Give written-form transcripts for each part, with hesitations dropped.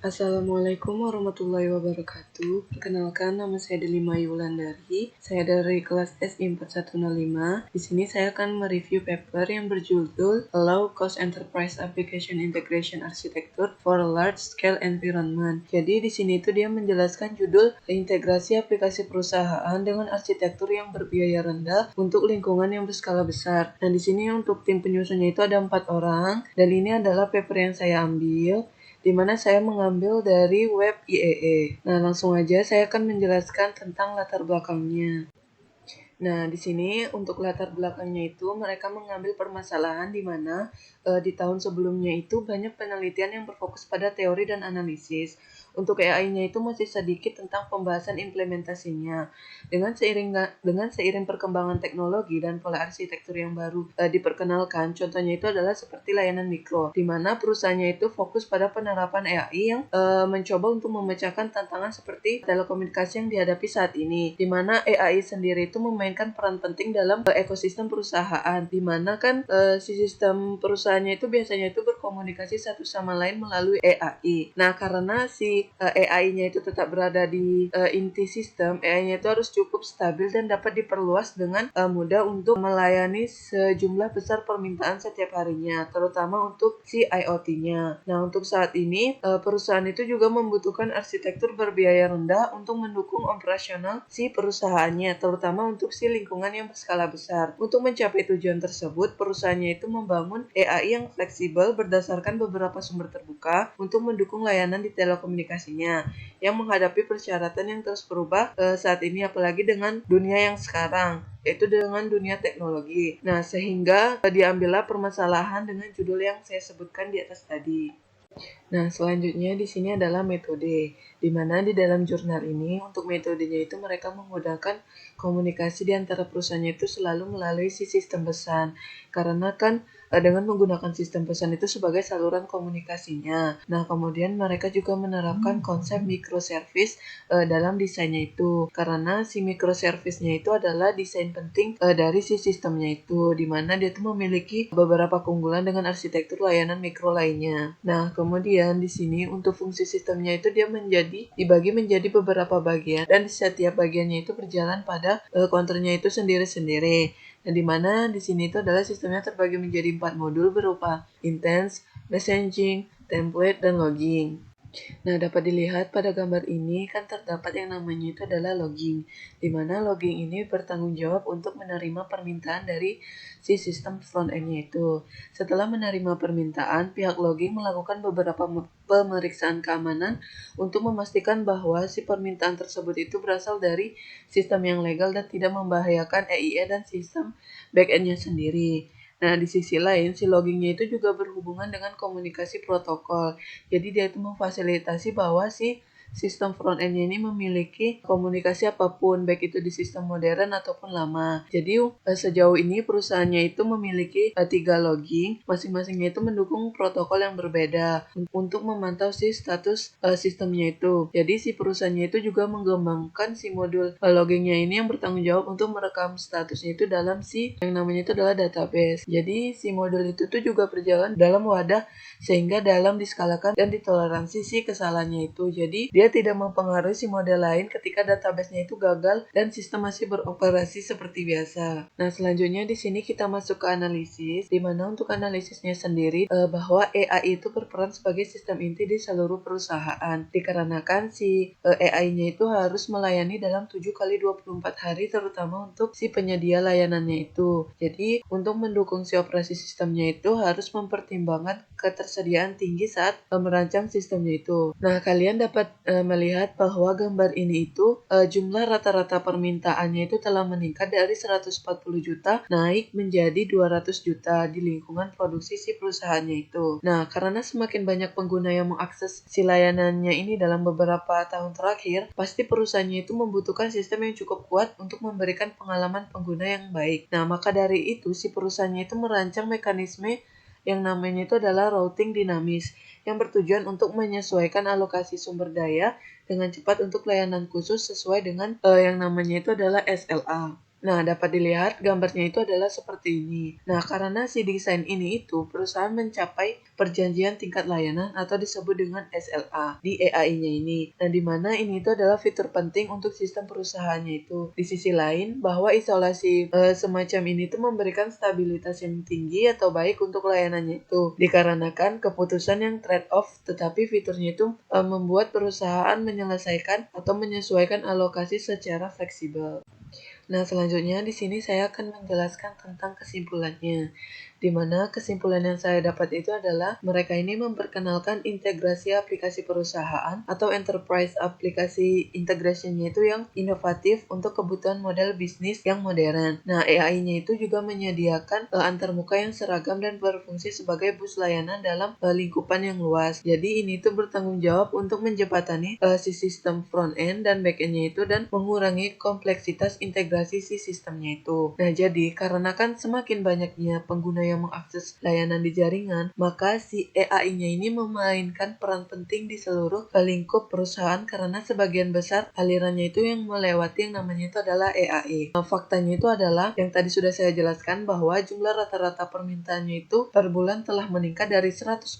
Assalamualaikum warahmatullahi wabarakatuh. Perkenalkan, nama saya Delima Yulandari. Saya dari kelas SI 4105. Di sini saya akan mereview paper yang berjudul Low Cost Enterprise Application Integration Architecture for a Large Scale Environment. Jadi di sini itu dia menjelaskan judul integrasi aplikasi perusahaan dengan arsitektur yang berbiaya rendah untuk lingkungan yang berskala besar. Nah, di sini untuk tim penyusunnya itu ada 4 orang dan ini adalah paper yang saya ambil, di mana saya mengambil dari web IEE. Nah, langsung aja saya akan menjelaskan tentang latar belakangnya. Nah, di sini untuk latar belakangnya itu mereka mengambil permasalahan di mana di tahun sebelumnya itu banyak penelitian yang berfokus pada teori dan analisis. Untuk AI-nya itu masih sedikit tentang pembahasan implementasinya. Dengan seiring perkembangan teknologi dan pola arsitektur yang baru diperkenalkan, contohnya itu adalah seperti layanan mikro, di mana perusahaannya itu fokus pada penerapan AI yang mencoba untuk memecahkan tantangan seperti telekomunikasi yang dihadapi saat ini, di mana AI sendiri itu memainkan peran penting dalam ekosistem perusahaan, di mana kan si sistem perusahaannya itu biasanya itu berkomunikasi satu sama lain melalui AI. Nah, karena si AI-nya itu tetap berada di inti sistem, AI-nya itu harus cukup stabil dan dapat diperluas dengan mudah untuk melayani sejumlah besar permintaan setiap harinya, terutama untuk si IoT-nya. Nah, untuk saat ini perusahaan itu juga membutuhkan arsitektur berbiaya rendah untuk mendukung operasional si perusahaannya, terutama untuk si lingkungan yang berskala besar. Untuk mencapai tujuan tersebut, perusahaannya itu membangun AI yang fleksibel berdasarkan beberapa sumber terbuka untuk mendukung layanan di telekomunikasinya yang menghadapi persyaratan yang terus berubah saat ini, apalagi dengan dunia yang sekarang, yaitu dengan dunia teknologi. Nah, sehingga diambillah permasalahan dengan judul yang saya sebutkan di atas tadi. Nah, selanjutnya di sini adalah metode, di mana di dalam jurnal ini untuk metodenya itu mereka menggunakan komunikasi di antara perusahaannya itu selalu melalui si sistem pesan. Karena kan dengan menggunakan sistem pesan itu sebagai saluran komunikasinya. Nah, kemudian mereka juga menerapkan konsep microservice dalam desainnya itu. Karena si microservice-nya itu adalah desain penting dari si sistemnya itu, di mana dia itu memiliki beberapa keunggulan dengan arsitektur layanan mikro lainnya. Nah, kemudian di sini untuk fungsi sistemnya itu dia dibagi menjadi beberapa bagian, dan setiap bagiannya itu berjalan pada counternya itu sendiri-sendiri. Nah, di mana di sini itu adalah sistemnya terbagi menjadi 4 modul berupa intense, messaging, template, dan logging. Nah, dapat dilihat pada gambar ini kan terdapat yang namanya itu adalah logging, di mana logging ini bertanggung jawab untuk menerima permintaan dari si sistem front-end-nya itu. Setelah menerima permintaan, pihak logging melakukan beberapa pemeriksaan keamanan untuk memastikan bahwa si permintaan tersebut itu berasal dari sistem yang legal dan tidak membahayakan EIE dan sistem back-end-nya sendiri. Nah, di sisi lain, si loggingnya itu juga berhubungan dengan komunikasi protokol. Jadi dia itu memfasilitasi bahwa si sistem front-end-nya ini memiliki komunikasi apapun, baik itu di sistem modern ataupun lama. Jadi sejauh ini perusahaannya itu memiliki 3 logging, masing-masingnya itu mendukung protokol yang berbeda untuk memantau si status sistemnya itu. Jadi si perusahaannya itu juga mengembangkan si modul loggingnya ini yang bertanggung jawab untuk merekam statusnya itu dalam si yang namanya itu adalah database. Jadi si modul itu tuh juga berjalan dalam wadah sehingga dalam diskalakan dan ditoleransi si kesalahannya itu. Jadi dia tidak mempengaruhi si model lain ketika database-nya itu gagal dan sistem masih beroperasi seperti biasa. Nah, selanjutnya di sini kita masuk ke analisis, di mana untuk analisisnya sendiri bahwa AI itu berperan sebagai sistem inti di seluruh perusahaan. Dikarenakan si AI-nya itu harus melayani dalam 7 kali 24 hari, terutama untuk si penyedia layanannya itu. Jadi untuk mendukung si operasi sistemnya itu harus mempertimbangkan ketersediaan tinggi saat merancang sistemnya itu. Nah, kalian dapat melihat bahwa gambar ini itu jumlah rata-rata permintaannya itu telah meningkat dari 140 juta naik menjadi 200 juta di lingkungan produksi si perusahaannya itu. Nah, karena semakin banyak pengguna yang mengakses si layanannya ini dalam beberapa tahun terakhir, pasti perusahaannya itu membutuhkan sistem yang cukup kuat untuk memberikan pengalaman pengguna yang baik. Nah, maka dari itu si perusahaannya itu merancang mekanisme yang namanya itu adalah routing dinamis, yang bertujuan untuk menyesuaikan alokasi sumber daya dengan cepat untuk layanan khusus sesuai dengan yang namanya itu adalah SLA. Nah, dapat dilihat gambarnya itu adalah seperti ini. Nah, karena si desain ini itu perusahaan mencapai perjanjian tingkat layanan atau disebut dengan SLA di EAI-nya ini. Nah, di mana ini itu adalah fitur penting untuk sistem perusahaannya itu. Di sisi lain, bahwa isolasi semacam ini itu memberikan stabilitas yang tinggi atau baik untuk layanannya itu. Dikarenakan keputusan yang trade-off, tetapi fiturnya itu membuat perusahaan menyelesaikan atau menyesuaikan alokasi secara fleksibel. Nah, selanjutnya di sini saya akan menjelaskan tentang kesimpulannya. Di mana kesimpulan yang saya dapat itu adalah mereka ini memperkenalkan integrasi aplikasi perusahaan atau enterprise aplikasi integration-nya itu yang inovatif untuk kebutuhan model bisnis yang modern. Nah, AI-nya itu juga menyediakan antarmuka yang seragam dan berfungsi sebagai bus layanan dalam lingkupan yang luas. Jadi ini tuh bertanggung jawab untuk menjembatani si sistem front end dan back end-nya itu dan mengurangi kompleksitas integrasi si sistemnya itu. Nah, jadi karena kan semakin banyaknya pengguna yang mengakses layanan di jaringan, maka si AI-nya ini memainkan peran penting di seluruh lingkup perusahaan karena sebagian besar alirannya itu yang melewati yang namanya itu adalah AI. Nah, faktanya itu adalah yang tadi sudah saya jelaskan bahwa jumlah rata-rata permintaannya itu per bulan telah meningkat dari 140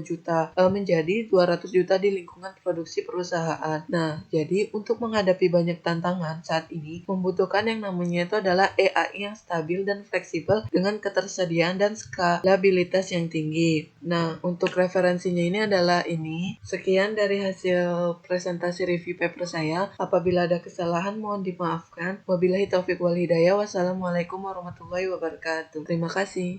juta menjadi 200 juta di lingkungan produksi perusahaan. Nah, jadi untuk menghadapi banyak tantangan saat ini membutuhkan yang namanya itu adalah AI yang stabil dan fleksibel dengan ketersediaan dan skalabilitas yang tinggi. Nah, untuk referensinya ini adalah ini. Sekian dari hasil presentasi review paper saya. Apabila ada kesalahan mohon dimaafkan. Wabillahi taufiq wal hidayah. Wassalamualaikum warahmatullahi wabarakatuh. Terima kasih.